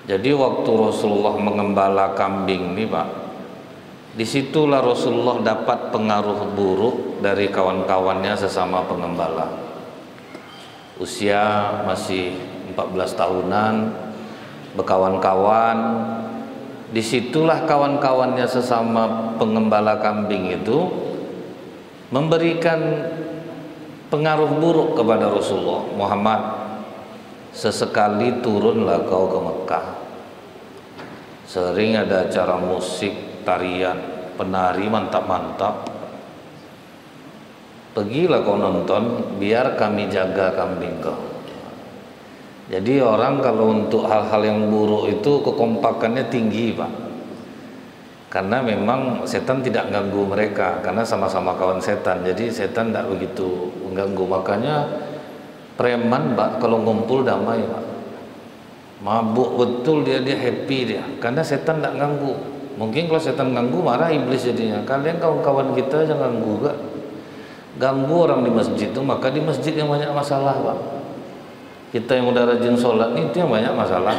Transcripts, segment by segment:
Jadi waktu Rasulullah mengembala kambing nih Pak, disitulah Rasulullah dapat pengaruh buruk dari kawan-kawannya sesama pengembala. Usia masih 14 tahunan, berkawan-kawan. Disitulah kawan-kawannya sesama pengembala kambing itu memberikan pengaruh buruk kepada Rasulullah. Muhammad, sesekali turunlah kau ke Mekah. Sering ada acara musik, tarian, penari mantap-mantap. Pergilah kau nonton, biar kami jaga kambing kau. Jadi orang kalau untuk hal-hal yang buruk itu kekompakannya tinggi Pak. Karena memang setan tidak ganggu mereka, karena sama-sama kawan setan. Jadi setan tidak begitu mengganggu. Makanya preman Pak kalau ngumpul damai Pak. Mabuk betul dia happy dia, karena setan tidak ganggu. Mungkin kalau setan ganggu marah iblis jadinya. Kalian kawan-kawan kita jangan ganggu gak. Ganggu orang di masjid itu, maka di masjid yang banyak masalah Pak. Kita yang udah rajin sholat ini itu yang banyak masalah.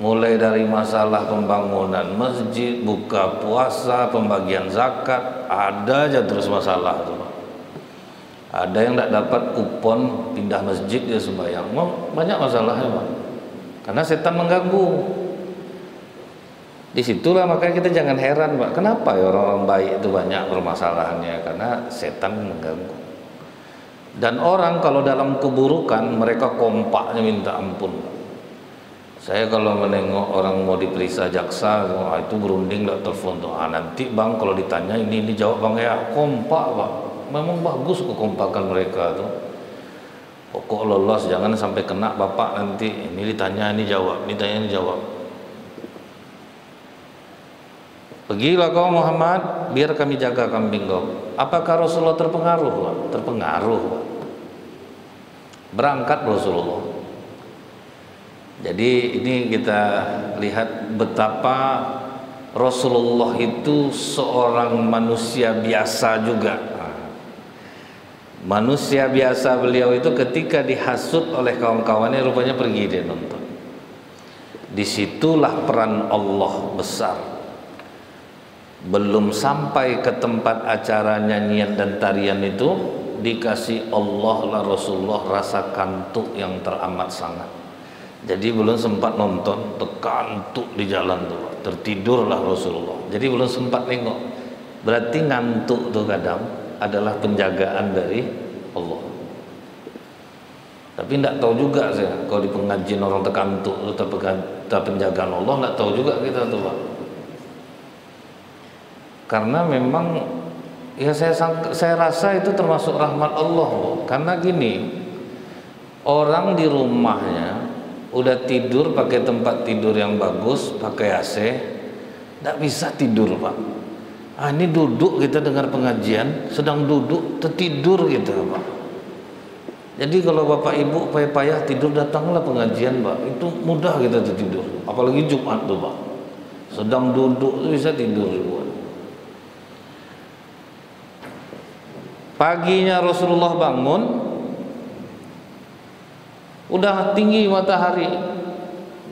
Mulai dari masalah pembangunan masjid, buka puasa, pembagian zakat, ada aja terus masalah tuh Pak. Ada yang tidak dapat kupon pindah masjid dia sembahyang, banyak masalahnya Pak. Karena setan mengganggu. Disitulah makanya kita jangan heran Pak, kenapa ya orang-orang baik itu banyak permasalahannya, karena setan mengganggu. Dan orang kalau dalam keburukan mereka kompaknya minta ampun Pak. Saya kalau menengok orang mau diperiksa jaksa, itu berunding lah telepon tuh. Nanti bang kalau ditanya ini jawab bang ya, kompak Pak. Memang bagus kekompakan mereka tuh. Pokok lolos, jangan sampai kena bapak nanti. Ini ditanya ini jawab, ditanya ini jawab. Pergilah kau Muhammad, biar kami jaga kambing kau. Apakah Rasulullah terpengaruh Pak? Terpengaruh Pak. Berangkat Rasulullah. Jadi ini kita lihat betapa Rasulullah itu seorang manusia biasa juga. Manusia biasa beliau itu ketika dihasut oleh kawan-kawannya rupanya pergi dia nonton. Disitulah peran Allah besar. Belum sampai ke tempat acara nyanyian dan tarian itu, dikasih Allah lah Rasulullah rasa kantuk yang teramat sangat. Jadi belum sempat nonton, terkantuk di jalan tuh, tertidurlah Rasulullah. Jadi belum sempat nengok. Berarti ngantuk tuh kadang adalah penjagaan dari Allah. Tapi tidak tahu juga saya kalau di pengajian orang terkantuk itu penjagaan Allah, tidak tahu juga kita tuh Pak. Karena memang ya saya rasa itu termasuk rahmat Allah loh. Karena gini, orang di rumahnya udah tidur pakai tempat tidur yang bagus, pakai AC, tidak bisa tidur Pak. Ini duduk kita dengar pengajian, sedang duduk tertidur gitu Pak. Jadi kalau bapak ibu payah-payah tidur, datanglah pengajian Pak. Itu mudah kita tertidur. Apalagi Jumat tuh Pak. Sedang duduk bisa tidur juga. Paginya Rasulullah bangun, udah tinggi matahari.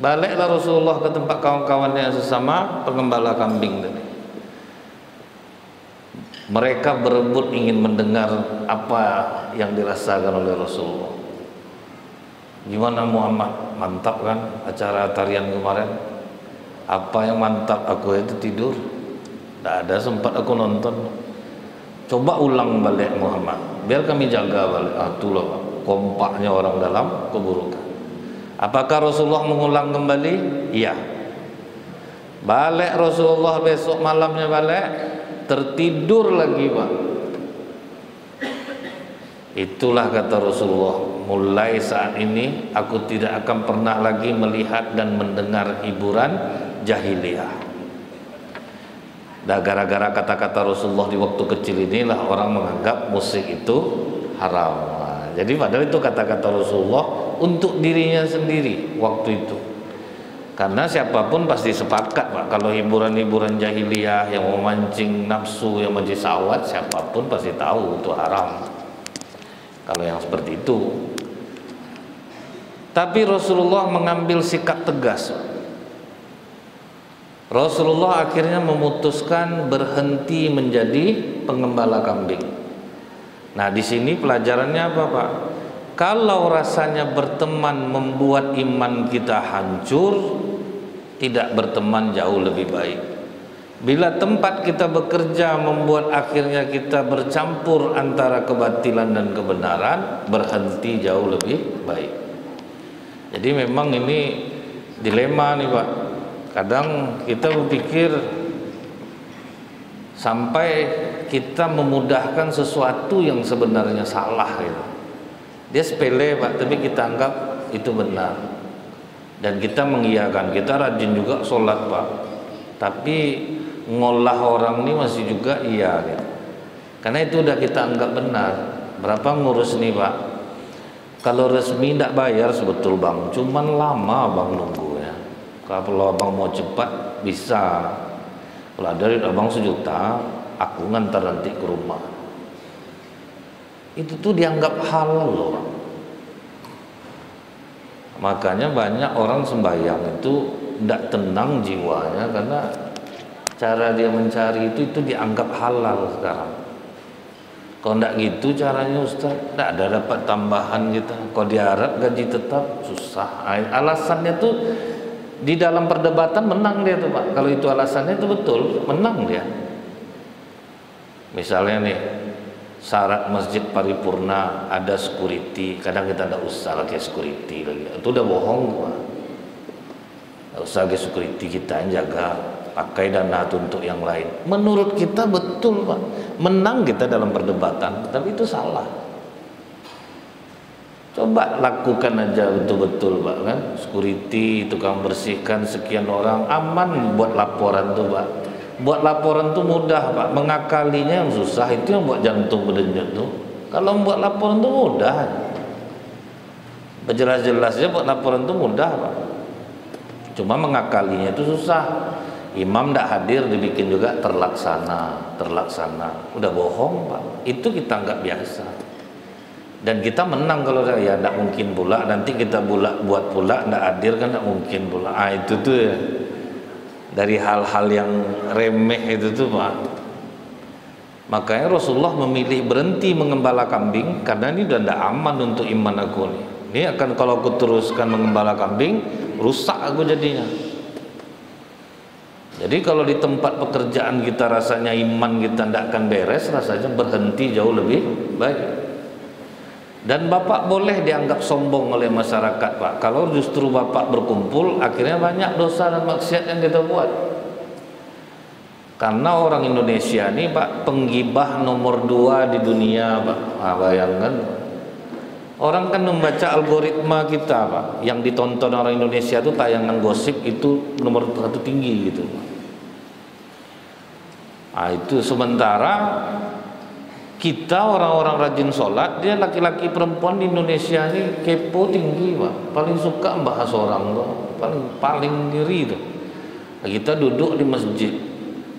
Baliklah Rasulullah ke tempat kawan-kawannya sesama pengembala kambing tadi. Mereka berebut ingin mendengar apa yang dirasakan oleh Rasulullah. Gimana Muhammad? Mantap kan acara tarian kemarin? Apa yang mantap? Aku itu tidur. Tidak ada sempat aku nonton. Coba ulang balik Muhammad, biar kami jaga balik. Itulah Pak, kompaknya orang dalam keburukan. Apakah Rasulullah mengulang kembali? Iya. Balik Rasulullah besok malamnya balik, tertidur lagi Pak. Itulah kata Rasulullah, mulai saat ini aku tidak akan pernah lagi melihat dan mendengar hiburan jahiliyah. Dan gara-gara kata-kata Rasulullah di waktu kecil inilah orang menganggap musik itu haram. Jadi padahal itu kata-kata Rasulullah untuk dirinya sendiri waktu itu. Karena siapapun pasti sepakat Pak, kalau hiburan-hiburan jahiliyah yang memancing nafsu, yang memancing syahwat, siapapun pasti tahu itu haram. Kalau yang seperti itu. Tapi Rasulullah mengambil sikap tegas. Rasulullah akhirnya memutuskan berhenti menjadi pengembala kambing. Nah, di sini pelajarannya apa, Pak? Kalau rasanya berteman membuat iman kita hancur, tidak berteman jauh lebih baik. Bila tempat kita bekerja membuat akhirnya kita bercampur antara kebatilan dan kebenaran, berhenti jauh lebih baik. Jadi memang ini dilema nih, Pak. Kadang kita berpikir sampai kita memudahkan sesuatu yang sebenarnya salah gitu. Dia sepele, Pak, tapi kita anggap itu benar. Dan kita mengiyakan, kita rajin juga sholat, Pak. Tapi ngolah orang ini masih juga iya gitu. Karena itu udah kita anggap benar. Berapa ngurus nih, Pak? Kalau resmi tidak bayar sebetul Bang, cuman lama Bang nunggu ya. Kalau Abang mau cepat bisa. Kalau ada Abang 1 juta, aku ngantar nanti ke rumah. Itu tuh dianggap halal loh. Makanya banyak orang sembahyang itu tidak tenang jiwanya karena cara dia mencari itu dianggap halal sekarang. Kalau tidak gitu caranya Ustaz, tidak ada dapat tambahan kita. Kalau diharap gaji tetap susah. Alasannya tuh di dalam perdebatan menang dia tuh, Pak. Kalau itu alasannya itu betul, menang dia. Misalnya nih, syarat masjid paripurna ada security, kadang kita tidak usah lagi security lagi. Itu udah bohong, Pak. Tidak usah lagi security, kita yang jaga. Pakai dana untuk yang lain. Menurut kita betul, Pak. Menang kita dalam perdebatan, tapi itu salah. Coba lakukan aja betul-betul, Pak, kan? Security, tukang bersihkan sekian orang, aman buat laporan tuh, Pak. Buat laporan tuh mudah, Pak. Mengakalinya yang susah, itu yang buat jantung berdenyut tuh. Kalau buat laporan tuh mudah. Jelas-jelasnya buat laporan tuh mudah, Pak. Cuma mengakalinya itu susah. Imam tidak hadir dibikin juga terlaksana. Udah bohong, Pak. Itu kita anggap biasa. Dan kita menang kalau ya tidak mungkin pula. Nanti kita buat pula tidak hadir kan tidak mungkin pula. Itu tuh ya. Dari hal-hal yang remeh itu tuh, Pak. Makanya Rasulullah memilih berhenti mengembala kambing karena ini udah tidak aman untuk iman aku nih. Ini akan kalau aku teruskan mengembala kambing, rusak aku jadinya. Jadi kalau di tempat pekerjaan kita rasanya iman kita tidak akan beres, rasanya berhenti jauh lebih baik. Dan Bapak boleh dianggap sombong oleh masyarakat, Pak. Kalau justru Bapak berkumpul, akhirnya banyak dosa dan maksiat yang kita buat. Karena orang Indonesia ini, Pak, penggibah nomor 2 di dunia, Pak. Bayangkan. Orang kan membaca algoritma kita, Pak. Yang ditonton orang Indonesia itu tayangan gosip itu nomor 1 tinggi gitu. Itu sementara kita orang-orang rajin sholat, dia laki-laki perempuan di Indonesia ini kepo tinggi, Pak. Paling suka bahas orang tuh, paling ngiri tuh. Kita duduk di masjid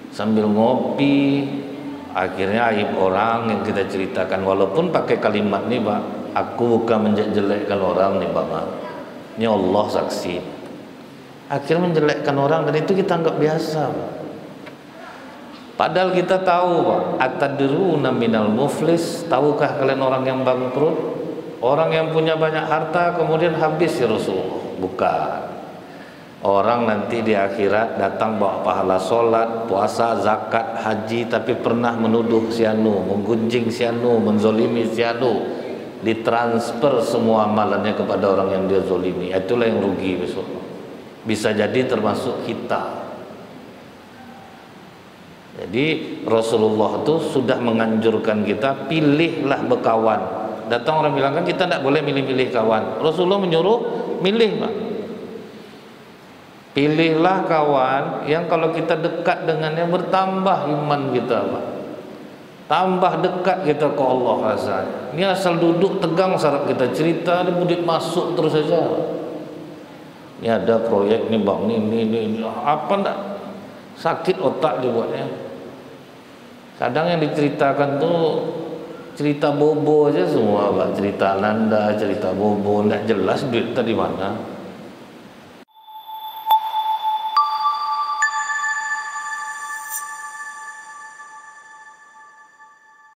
sambil ngopi, akhirnya aib orang yang kita ceritakan, walaupun pakai kalimat nih, Pak. Aku bukan menjelekkan orang nih, Pak. Ini Allah saksi. Akhirnya menjelekkan orang dan itu kita anggap biasa, Pak. Padahal kita tahu, Pak, atadruna minal muflis, tahukah kalian orang yang bangkrut? Orang yang punya banyak harta kemudian habis ya Rasulullah. Bukan. Orang nanti di akhirat datang bawa pahala sholat, puasa, zakat, haji, tapi pernah menuduh si anu, menggunjing si anu, menzolimi si anu, ditransfer semua amalannya kepada orang yang dia zolimi. Itulah yang rugi besok. Bisa jadi termasuk kita. Jadi Rasulullah itu sudah menganjurkan kita, pilihlah berkawan. Datang orang bilang kan kita tidak boleh milih-milih kawan. Rasulullah menyuruh milih, Pak. Pilihlah kawan yang kalau kita dekat dengannya bertambah iman kita, Pak. Tambah dekat kita ke Allah rasanya. Ini asal duduk tegang sarap kita cerita, dia mudik masuk terus saja. Ini ada proyek nih Bang, ini apa enggak? Sakit otak dibuatnya. Kadang yang diceritakan tuh cerita bobo aja semua Pak, cerita Nanda, cerita bobo, nggak jelas duit tadi mana.